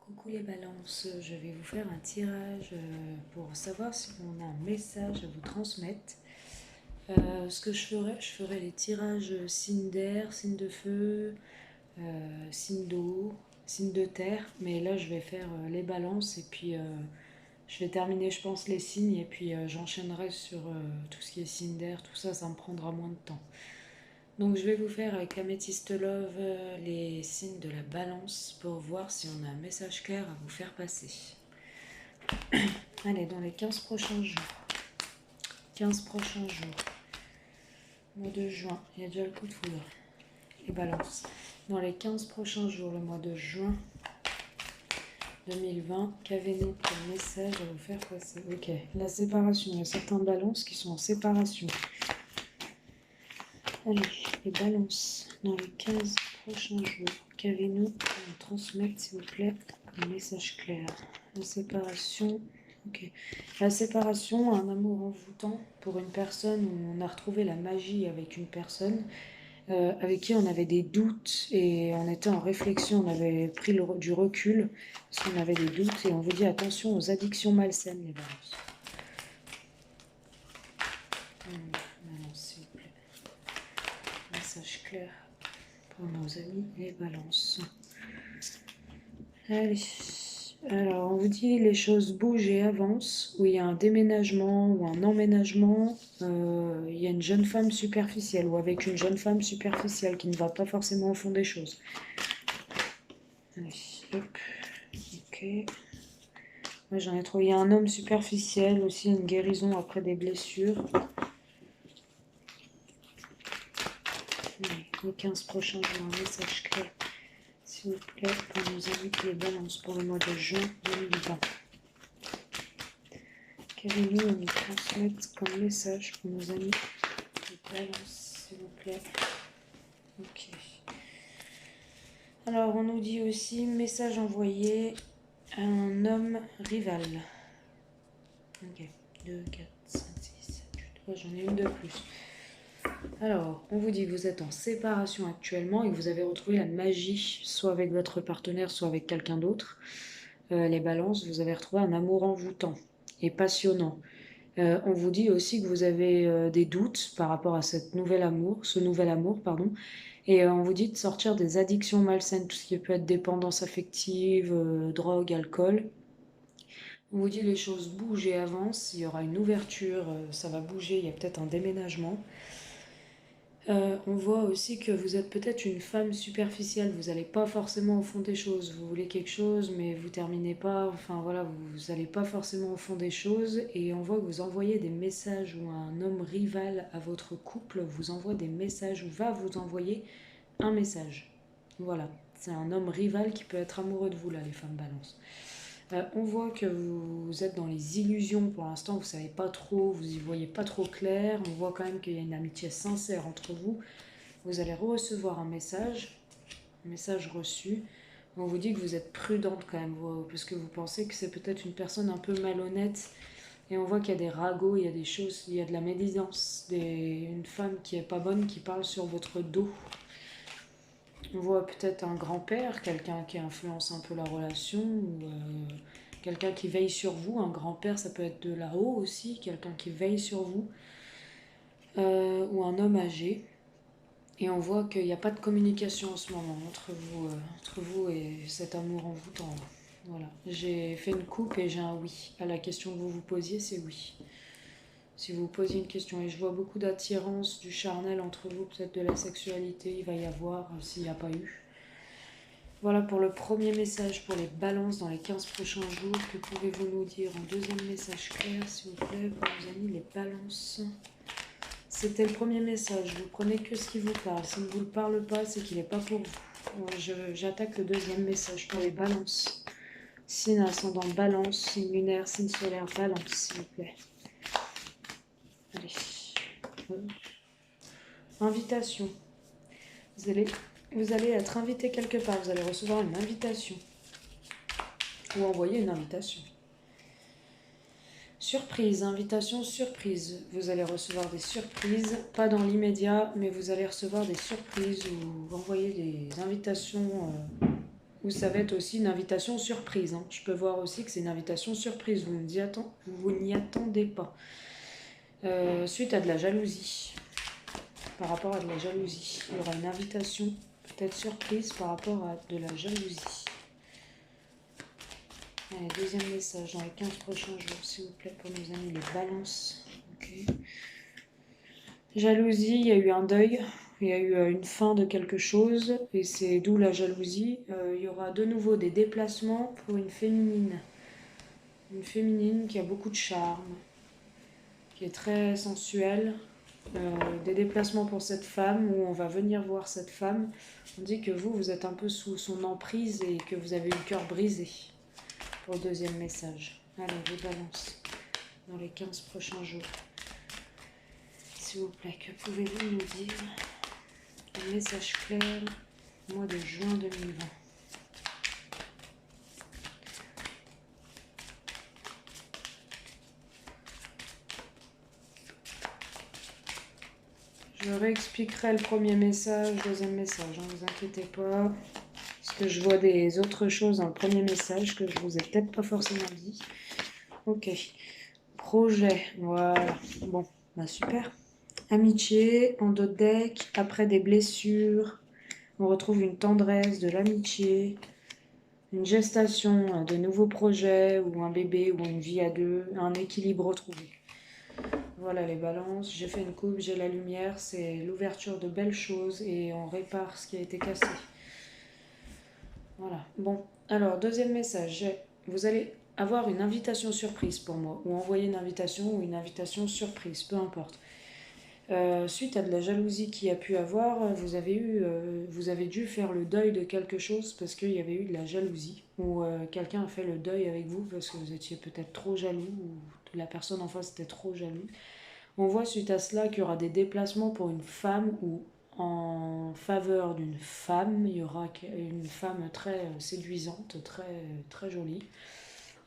Coucou les balances, je vais vous faire un tirage pour savoir si on a un message à vous transmettre. Ce que je ferai les tirages signe d'air, signe de feu, signe d'eau, signe de terre. Mais là, je vais faire les balances et puis je vais terminer, je pense, les signes et puis j'enchaînerai sur tout ce qui est signe d'air. Tout ça, ça me prendra moins de temps. Donc je vais vous faire avec Amethyst Love les signes de la balance pour voir si on a un message clair à vous faire passer. Allez, dans les 15 prochains jours. 15 prochains jours. Mois de juin, il y a déjà le coup de foudre. Les balances. Dans les 15 prochains jours, le mois de juin 2020, qu'avez-nous comme message à vous faire passer? Ok, la séparation. Il y a certains balances qui sont en séparation. Allez, les balances. Dans les 15 prochains jours, qu'avez-nous à nous transmettre, s'il vous plaît, comme message clair? La séparation. Ok. La séparation, un amour envoûtant pour une personne où on a retrouvé la magie avec une personne avec qui on avait des doutes et on était en réflexion, on avait pris du recul parce qu'on avait des doutes et on vous dit attention aux addictions malsaines, les balances. Balance, s'il vous plaît. Message clair pour nos amis les balances. Allez. Alors, on vous dit les choses bougent et avancent, où il y a un déménagement ou un emménagement, il y a une jeune femme superficielle ou avec une jeune femme superficielle qui ne va pas forcément au fond des choses. Allez, hop, ok. Moi j'en ai trouvé un homme superficiel, aussi une guérison après des blessures. Allez, les 15 prochains jours, un message clair, s'il vous plaît, pour nos amis qui les balancent pour le mois de juin 2020. Qu'avez-vous à nous transmettre comme message pour nos amis les balances, s'il vous plaît? Ok. Alors, on nous dit aussi message envoyé à un homme rival. Ok. 2, 4, 5, 6, 7, 8. Oh, j'en ai une de plus. Alors, on vous dit que vous êtes en séparation actuellement et que vous avez retrouvé la magie, soit avec votre partenaire, soit avec quelqu'un d'autre. Les balances, vous avez retrouvé un amour envoûtant et passionnant. On vous dit aussi que vous avez des doutes par rapport à ce nouvel amour, pardon. Et on vous dit de sortir des addictions malsaines, tout ce qui peut être dépendance affective, drogue, alcool. On vous dit les choses bougent et avancent, il y aura une ouverture, ça va bouger, il y a peut-être un déménagement. On voit aussi que vous êtes peut-être une femme superficielle, vous n'allez pas forcément au fond des choses, vous voulez quelque chose mais vous terminez pas, enfin voilà, vous n'allez pas forcément au fond des choses et on voit que vous envoyez des messages ou un homme rival à votre couple vous envoie des messages ou va vous envoyer un message. Voilà, c'est un homme rival qui peut être amoureux de vous là, les femmes balance. On voit que vous êtes dans les illusions pour l'instant, vous ne savez pas trop, vous y voyez pas trop clair. On voit quand même qu'il y a une amitié sincère entre vous. Vous allez recevoir un message reçu. On vous dit que vous êtes prudente quand même, parce que vous pensez que c'est peut-être une personne un peu malhonnête. Et on voit qu'il y a des ragots, il y a des choses, il y a de la médisance, une femme qui est pas bonne qui parle sur votre dos. On voit peut-être un grand-père, quelqu'un qui influence un peu la relation, ou quelqu'un qui veille sur vous. Un grand-père, ça peut être de là-haut aussi, quelqu'un qui veille sur vous, ou un homme âgé. Et on voit qu'il n'y a pas de communication en ce moment entre vous et cet amour envoûtant. Voilà. J'ai fait une coupe et j'ai un oui. À la question que vous vous posiez, c'est oui. Si vous posiez une question, et je vois beaucoup d'attirance, du charnel entre vous, peut-être de la sexualité, il va y avoir, s'il n'y a pas eu. Voilà pour le premier message pour les balances dans les 15 prochains jours. Que pouvez-vous nous dire en deuxième message clair, s'il vous plaît, pour nos amis les balances? C'était le premier message. Vous prenez que ce qui vous parle. Ça ne vous le parle pas, c'est qu'il n'est pas pour vous. J'attaque le deuxième message pour les balances. Signe ascendant balance, signe lunaire, signe solaire balance, s'il vous plaît. Allez. Invitation. Vous allez être invité quelque part. Vous allez recevoir une invitation. Ou envoyer une invitation. Surprise, invitation surprise. Vous allez recevoir des surprises, pas dans l'immédiat, mais vous allez recevoir des surprises ou envoyer des invitations ou ça va être aussi une invitation surprise, hein. Je peux voir aussi que c'est une invitation surprise, vous n'y attendez pas. Suite à de la jalousie, par rapport à de la jalousie, il y aura une invitation peut-être surprise par rapport à de la jalousie. Allez, deuxième message dans les 15 prochains jours, s'il vous plaît, pour nos amis les balances. Ok. Jalousie, il y a eu un deuil, il y a eu une fin de quelque chose, et c'est d'où la jalousie. Il y aura de nouveau des déplacements pour une féminine. Une féminine qui a beaucoup de charme, qui est très sensuelle. Des déplacements pour cette femme, où on va venir voir cette femme. On dit que vous êtes un peu sous son emprise et que vous avez eu le cœur brisé. Pour le deuxième message. Allez, les balances dans les 15 prochains jours. S'il vous plaît, que pouvez-vous nous dire? Un message clair, mois de juin 2020. Je réexpliquerai le premier message, deuxième message, ne vous inquiétez pas. Parce que je vois des autres choses dans le premier message que je vous ai peut-être pas forcément dit. Ok. Projet, voilà. Bon, bah super. Amitié, en dos de deck, après des blessures, on retrouve une tendresse, de l'amitié, une gestation, de nouveaux projets, ou un bébé, ou une vie à deux, un équilibre retrouvé. Voilà les balances, j'ai fait une coupe, j'ai la lumière, c'est l'ouverture de belles choses et on répare ce qui a été cassé. Voilà, bon, alors deuxième message, vous allez avoir une invitation surprise pour moi, ou envoyer une invitation ou une invitation surprise, peu importe. Suite à de la jalousie qu'il y a pu avoir, vous avez dû faire le deuil de quelque chose parce qu'il y avait eu de la jalousie, ou quelqu'un a fait le deuil avec vous parce que vous étiez peut-être trop jaloux, ou la personne en face était trop jalouse. On voit suite à cela qu'il y aura des déplacements pour une femme, ou en faveur d'une femme, il y aura une femme très séduisante, très, très jolie.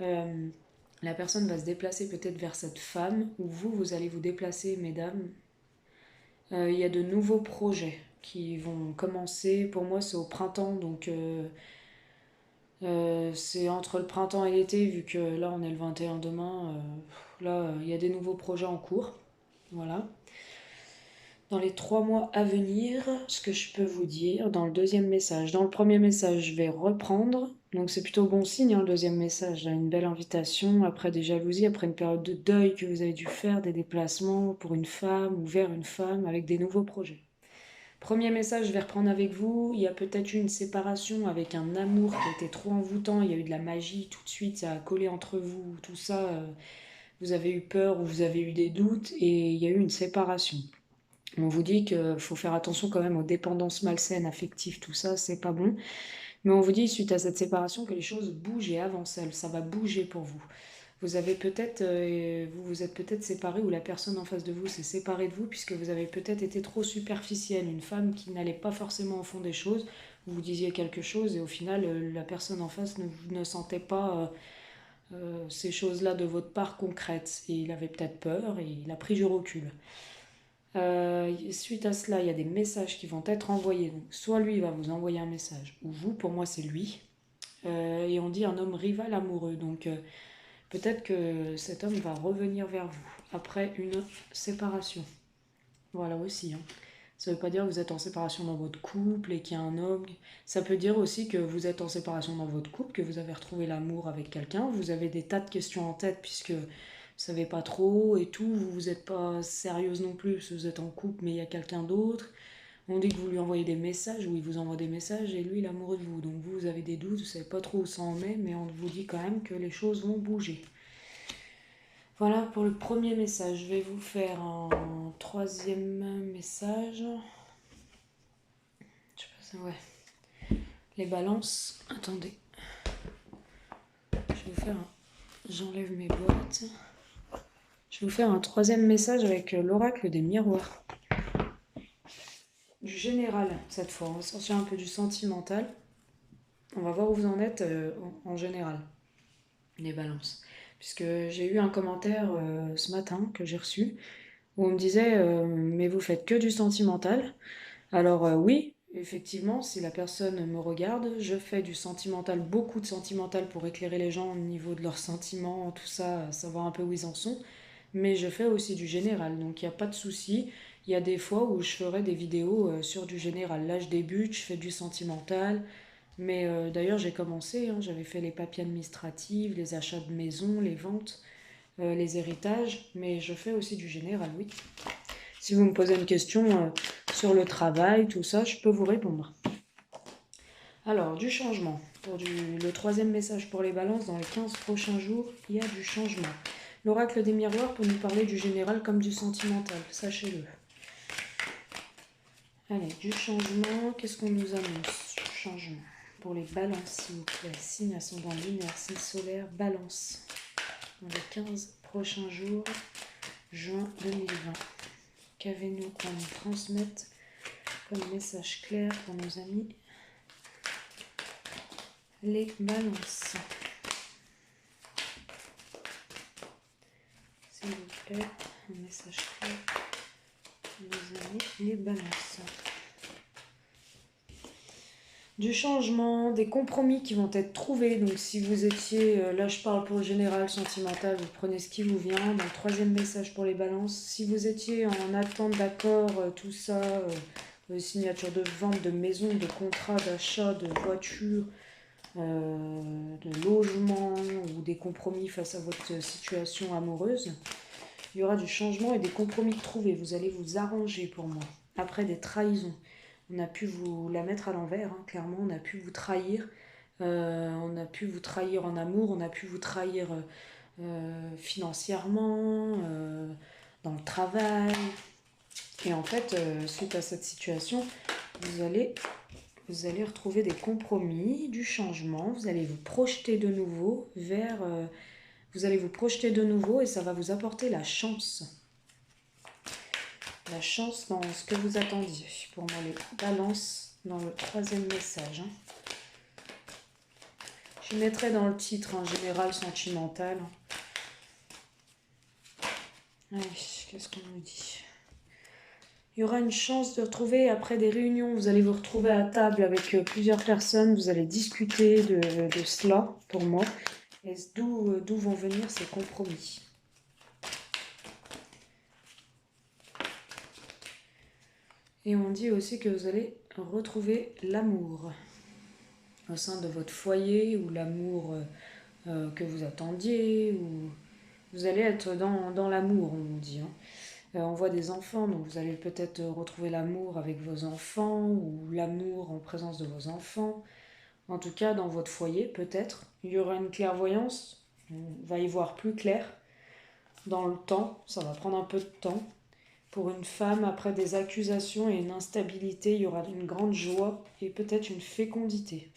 La personne va se déplacer peut-être vers cette femme, ou vous allez vous déplacer, mesdames. Il y a de nouveaux projets qui vont commencer. Pour moi, c'est au printemps, donc c'est entre le printemps et l'été, vu que là, on est le 21 demain. Là, il y a des nouveaux projets en cours. Voilà. Dans les 3 mois à venir, ce que je peux vous dire dans le deuxième message. Dans le premier message, je vais reprendre. Donc c'est plutôt bon signe, hein, le deuxième message. Là, une belle invitation après des jalousies, après une période de deuil que vous avez dû faire, des déplacements pour une femme ou vers une femme avec des nouveaux projets. Premier message, je vais reprendre avec vous. Il y a peut-être eu une séparation avec un amour qui était trop envoûtant. Il y a eu de la magie tout de suite, ça a collé entre vous, tout ça. Vous avez eu peur ou vous avez eu des doutes et il y a eu une séparation. On vous dit qu'il faut faire attention quand même aux dépendances malsaines, affectives, tout ça, c'est pas bon. Mais on vous dit, suite à cette séparation, que les choses bougent et avancent, ça va bouger pour vous. Vous avez peut-être, vous vous êtes peut-être séparé, ou la personne en face de vous s'est séparée de vous, puisque vous avez peut-être été trop superficielle, une femme qui n'allait pas forcément au fond des choses. Vous disiez quelque chose et au final, la personne en face ne sentait pas ces choses-là de votre part concrètes. Et il avait peut-être peur et il a pris du recul. Suite à cela, il y a des messages qui vont être envoyés. Donc, soit lui va vous envoyer un message, ou vous, pour moi c'est lui. Et on dit un homme rival amoureux. Donc peut-être que cet homme va revenir vers vous après une séparation. Voilà aussi, hein. Ça ne veut pas dire que vous êtes en séparation dans votre couple et qu'il y a un homme. Ça peut dire aussi que vous êtes en séparation dans votre couple, que vous avez retrouvé l'amour avec quelqu'un. Vous avez des tas de questions en tête puisque vous savez pas trop et tout. Vous n'êtes pas sérieuse non plus parce que vous êtes en couple mais il y a quelqu'un d'autre. On dit que vous lui envoyez des messages, ou il vous envoie des messages et lui il est amoureux de vous. Donc vous avez des doutes, vous savez pas trop où ça en est, mais on vous dit quand même que les choses vont bouger. Voilà pour le premier message. Je vais vous faire un troisième message. Je sais pas, ouais. Les balances. Attendez. Je vais vous faire un... J'enlève mes boîtes. Je vais vous faire un troisième message avec l'oracle des miroirs. Du général, cette fois. On va sortir un peu du sentimental. On va voir où vous en êtes en général. Les balances. Puisque j'ai eu un commentaire ce matin que j'ai reçu où on me disait mais vous faites que du sentimental. Alors oui, effectivement, si la personne me regarde, je fais du sentimental, beaucoup de sentimental pour éclairer les gens au niveau de leurs sentiments, tout ça, savoir un peu où ils en sont. Mais je fais aussi du général, donc il n'y a pas de souci. Il y a des fois où je ferai des vidéos sur du général. Là, je débute, je fais du sentimental. Mais d'ailleurs, j'ai commencé, hein, j'avais fait les papiers administratifs, les achats de maison, les ventes, les héritages. Mais je fais aussi du général, oui. Si vous me posez une question sur le travail, tout ça, je peux vous répondre. Alors, du changement. Pour le troisième message pour les balances, dans les 15 prochains jours, il y a du changement. L'oracle des miroirs peut nous parler du général comme du sentimental, sachez-le. Allez, du changement, qu'est-ce qu'on nous annonce? Changement. Pour les balances, s'il vous plaît. Signe ascendant lunaire, signe solaire, balance. Dans les 15 prochains jours, juin 2020. Qu'avez-nous à nous transmettre comme message clair pour nos amis les balances? S'il vous plaît, un message clair pour nos amis les balances. Du changement, des compromis qui vont être trouvés. Donc si vous étiez, là je parle pour le général, sentimental, vous prenez ce qui vous vient. Dans le troisième message pour les balances, si vous étiez en attente d'accord, tout ça, signature de vente, de maison, de contrat, d'achat, de voiture, de logement ou des compromis face à votre situation amoureuse, il y aura du changement et des compromis trouvés. Vous allez vous arranger pour moi. Après des trahisons. On a pu vous la mettre à l'envers, hein, clairement, on a pu vous trahir. On a pu vous trahir en amour, on a pu vous trahir financièrement, dans le travail. Et en fait, suite à cette situation, vous allez retrouver des compromis, du changement, vous allez vous projeter de nouveau vers... vous allez vous projeter de nouveau et ça va vous apporter la chance. La chance dans ce que vous attendiez. Pour moi, les balances dans le troisième message. Hein. Je mettrai dans le titre, en général sentimental. Allez, qu'est-ce qu'on nous dit ? Il y aura une chance de retrouver après des réunions. Vous allez vous retrouver à table avec plusieurs personnes. Vous allez discuter de cela, pour moi. Et d'où vont venir ces compromis. Et on dit aussi que vous allez retrouver l'amour au sein de votre foyer, ou l'amour que vous attendiez, ou vous allez être dans l'amour, on dit. Hein. On voit des enfants, donc vous allez peut-être retrouver l'amour avec vos enfants, ou l'amour en présence de vos enfants. En tout cas, dans votre foyer, peut-être. Il y aura une clairvoyance, on va y voir plus clair dans le temps, ça va prendre un peu de temps. Pour une femme, après des accusations et une instabilité, il y aura une grande joie et peut-être une fécondité.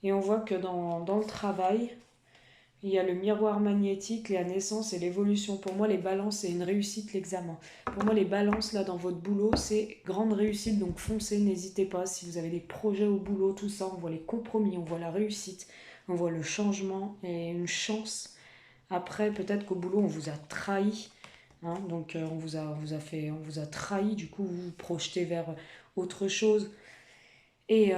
Et on voit que dans le travail, il y a le miroir magnétique, la naissance et l'évolution. Pour moi, les balances, c'est une réussite, l'examen. Pour moi, les balances, là, dans votre boulot, c'est grande réussite. Donc foncez, n'hésitez pas. Si vous avez des projets au boulot, tout ça, on voit les compromis, on voit la réussite, on voit le changement et une chance. Après, peut-être qu'au boulot, on vous a trahi. Hein, donc on vous a trahi, du coup vous vous projetez vers autre chose et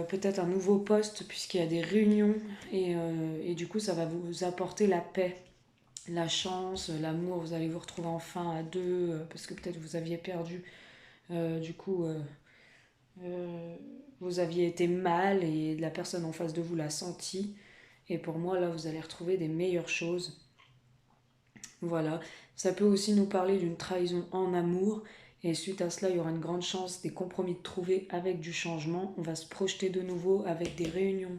peut-être un nouveau poste puisqu'il y a des réunions et du coup ça va vous apporter la paix, la chance, l'amour. Vous allez vous retrouver enfin à deux parce que peut-être vous aviez perdu, du coup vous aviez été mal et la personne en face de vous l'a senti, et pour moi là vous allez retrouver des meilleures choses. Voilà, ça peut aussi nous parler d'une trahison en amour, et suite à cela, il y aura une grande chance des compromis de trouver avec du changement. On va se projeter de nouveau avec des réunions.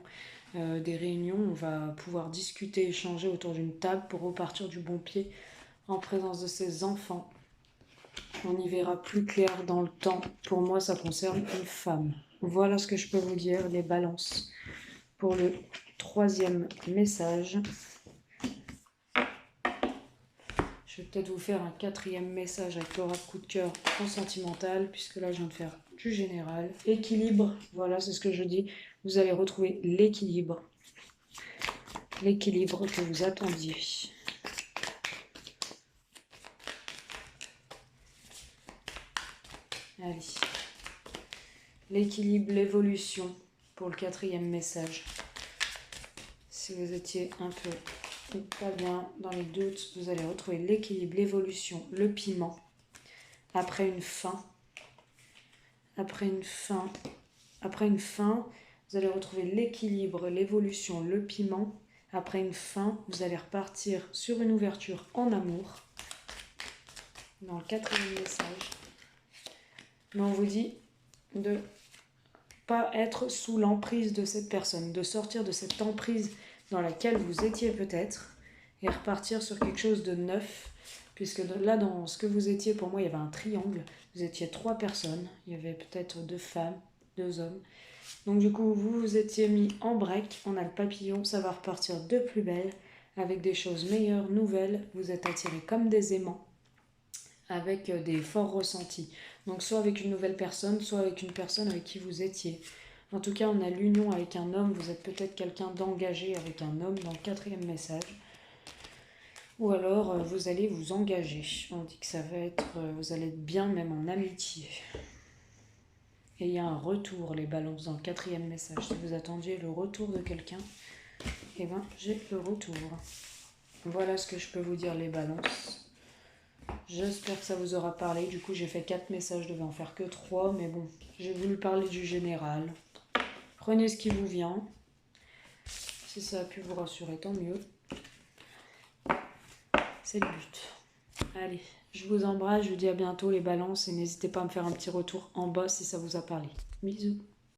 On va pouvoir discuter, échanger autour d'une table pour repartir du bon pied en présence de ses enfants. On y verra plus clair dans le temps. Pour moi, ça concerne une femme. Voilà ce que je peux vous dire, les balances. Pour le troisième message. Je vais peut-être vous faire un quatrième message avec l'oracle coup de cœur en sentimental, puisque là je viens de faire du général. Équilibre, voilà, c'est ce que je dis. Vous allez retrouver l'équilibre. L'équilibre que vous attendiez. Allez. l'équilibre, l'évolution pour le 4e message. Si vous étiez un peu pas bien dans les doutes, vous allez retrouver l'équilibre, l'évolution, le piment. Après une fin, vous allez retrouver l'équilibre, l'évolution, le piment. Après une fin, vous allez repartir sur une ouverture en amour. Dans le 4e message. Mais on vous dit de pas être sous l'emprise de cette personne, de sortir de cette emprise dans laquelle vous étiez peut-être et repartir sur quelque chose de neuf, puisque là, dans ce que vous étiez, pour moi, il y avait un triangle. Vous étiez 3 personnes, il y avait peut-être 2 femmes, 2 hommes. Donc du coup, vous vous étiez mis en break, on a le papillon, ça va repartir de plus belle, avec des choses meilleures, nouvelles. Vous êtes attirés comme des aimants, avec des forts ressentis. Donc soit avec une nouvelle personne, soit avec une personne avec qui vous étiez. En tout cas, on a l'union avec un homme. Vous êtes peut-être quelqu'un d'engagé avec un homme dans le 4e message. Ou alors, vous allez vous engager. On dit que ça va être... vous allez être bien même en amitié. Et il y a un retour, les balances, dans le 4e message. Si vous attendiez le retour de quelqu'un, eh bien, j'ai le retour. Voilà ce que je peux vous dire, les balances. J'espère que ça vous aura parlé. Du coup, j'ai fait 4 messages, je devais en faire que 3. Mais bon, j'ai voulu parler du général. Prenez ce qui vous vient. Si ça a pu vous rassurer, tant mieux. C'est le but. Allez, je vous embrasse, je vous dis à bientôt les balances. Et n'hésitez pas à me faire un petit retour en bas si ça vous a parlé. Bisous.